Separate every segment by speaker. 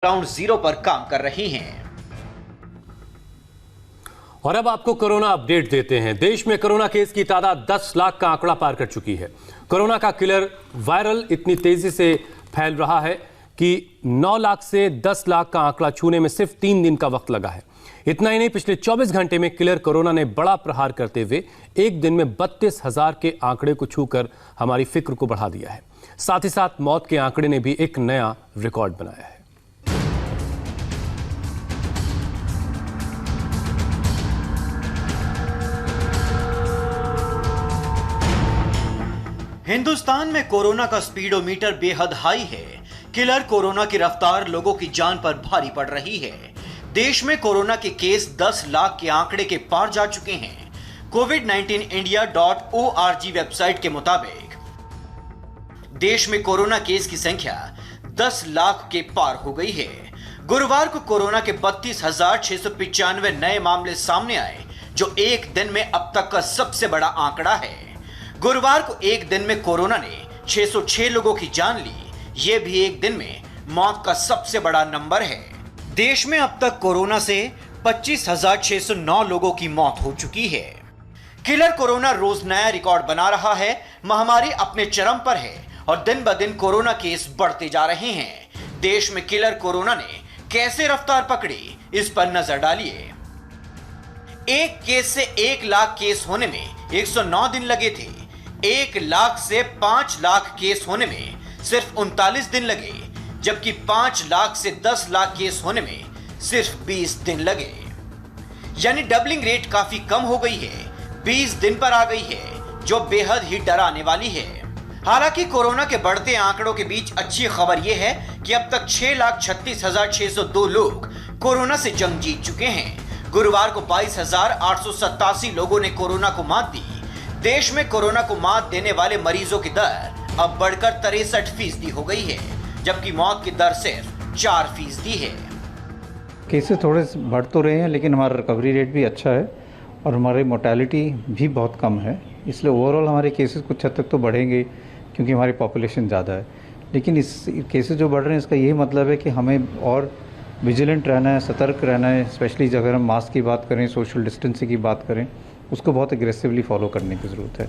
Speaker 1: Ground zero पर काम कर रही हैं।
Speaker 2: और अब आपको कोरोना अपडेट देते हैं। देश में कोरोना केस की तादाद 10 लाख का आंकड़ा पार कर चुकी है। कोरोना का किलर वायरल इतनी तेजी से फैल रहा है कि 9 लाख से 10 लाख का आंकड़ा छूने में सिर्फ 3 दिन का वक्त लगा है। इतना ही नहीं, पिछले 24 घंटे में किलर कोरोना ने बड़ा प्रहार करते हुए एक दिन में 32,000 के आंकड़े को छूकर हमारी फिक्र को बढ़ा दिया है। साथ ही साथ मौत के आंकड़े ने भी एक नया रिकॉर्ड बनाया है।
Speaker 1: हिंदुस्तान में कोरोना का स्पीडोमीटर बेहद हाई है। किलर कोरोना की रफ्तार लोगों की जान पर भारी पड़ रही है। देश में कोरोना के केस 10 लाख के आंकड़े के पार जा चुके हैं। covid19india.org वेबसाइट के मुताबिक देश में कोरोना केस की संख्या 10 लाख के पार हो गई है। गुरुवार को कोरोना के 32,695 नए मामले सामने आए, जो एक दिन में अब तक का सबसे बड़ा आंकड़ा है। गुरुवार को एक दिन में कोरोना ने 606 लोगों की जान ली। यह भी एक दिन में मौत का सबसे बड़ा नंबर है। देश में अब तक कोरोना से 25,609 लोगों की मौत हो चुकी है। किलर कोरोना रोज नया रिकॉर्ड बना रहा है। महामारी अपने चरम पर है और दिन ब दिन कोरोना केस बढ़ते जा रहे हैं। देश में किलर कोरोना ने कैसे रफ्तार पकड़ी, इस पर नजर डालिए। एक केस से 1 लाख केस होने में 109 दिन लगे थे। 1 लाख से 5 लाख केस होने में सिर्फ 39 दिन लगे, जबकि 5 लाख से 10 लाख केस होने में सिर्फ 20 दिन लगे। यानी डबलिंग रेट काफी कम हो गई है, 20 दिन पर आ गई है, जो बेहद ही डराने वाली है। हालांकि कोरोना के बढ़ते आंकड़ों के बीच अच्छी खबर यह है कि अब तक 6,36,602 लोग कोरोना से जंग जीत चुके हैं। गुरुवार को 22,887 लोगों ने कोरोना को मात दी। देश में कोरोना को मात देने वाले मरीजों की दर अब बढ़कर 63% हो गई है, जबकि मौत की दर सिर्फ 4% है।
Speaker 3: केसेस थोड़े बढ़ तो रहे हैं, लेकिन हमारा रिकवरी रेट भी अच्छा है और हमारी मोर्टेलिटी भी बहुत कम है। इसलिए ओवरऑल हमारे केसेस कुछ हद तक तो बढ़ेंगे, क्योंकि हमारी पॉपुलेशन ज़्यादा है। लेकिन इस केसेस जो बढ़ रहे हैं, इसका यही मतलब है कि हमें और विजिलेंट रहना है, सतर्क रहना है। स्पेशली अगर हम मास्क की बात करें, सोशल डिस्टेंसिंग की बात करें, उसको बहुत एग्रेसिवली फॉलो करने की ज़रूरत है।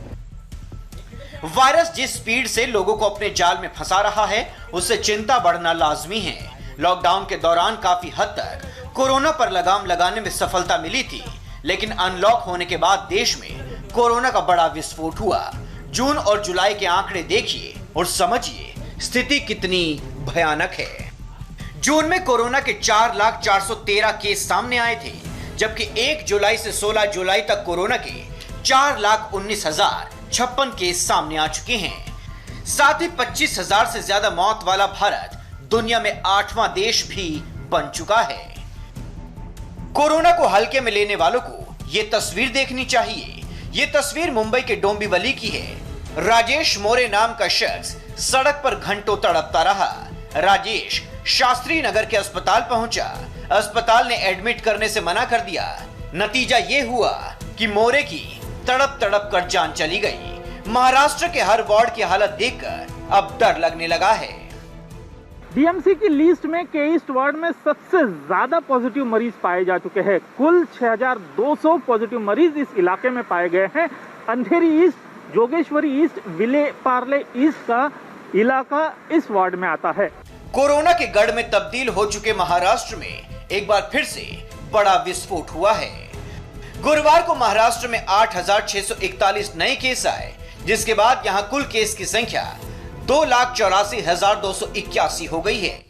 Speaker 1: वायरस जिस स्पीड से लोगों को अपने जाल में फंसा रहा है, उससे चिंता बढ़ना लाजमी है। लॉकडाउन के दौरान काफी हद तक कोरोना पर लगाम लगाने में सफलता मिली थी, लेकिन अनलॉक होने के बाद देश में कोरोना का बड़ा विस्फोट हुआ। जून और जुलाई के आंकड़े देखिए और समझिए स्थिति कितनी भयानक है। जून में कोरोना के 4,413 केस सामने आए थे, जबकि 1 जुलाई से 16 जुलाई तक कोरोना के 4,19,056 केस सामने आ चुके हैं। साथ ही 25,000 से ज्यादा मौत वाला भारत दुनिया में 8वां देश भी बन चुका है। कोरोना को हल्के में लेने वालों को ये तस्वीर देखनी चाहिए। ये तस्वीर मुंबई के डोंबिवली की है। राजेश मोरे नाम का शख्स सड़क पर घंटों तड़पता रहा। राजेश शास्त्री नगर के अस्पताल पहुंचा। अस्पताल ने एडमिट करने से मना कर दिया। नतीजा ये हुआ कि मोरे की तड़प तड़प कर जान चली गई। महाराष्ट्र के हर वार्ड की हालत देखकर अब डर लगने लगा है।
Speaker 4: डीएमसी की लिस्ट में के ईस्ट वार्ड में सबसे ज्यादा पॉजिटिव मरीज पाए जा चुके हैं। कुल 6,200 पॉजिटिव मरीज इस इलाके में पाए गए हैं। अंधेरी east, Jogeshwari east, Vile Parle east का इलाका इस वार्ड में आता है।
Speaker 1: कोरोना के गढ़ में तब्दील हो चुके महाराष्ट्र में एक बार फिर से बड़ा विस्फोट हुआ है। गुरुवार को महाराष्ट्र में 8,641 नए केस आए, जिसके बाद यहां कुल केस की संख्या 2,84,281 हो गई है।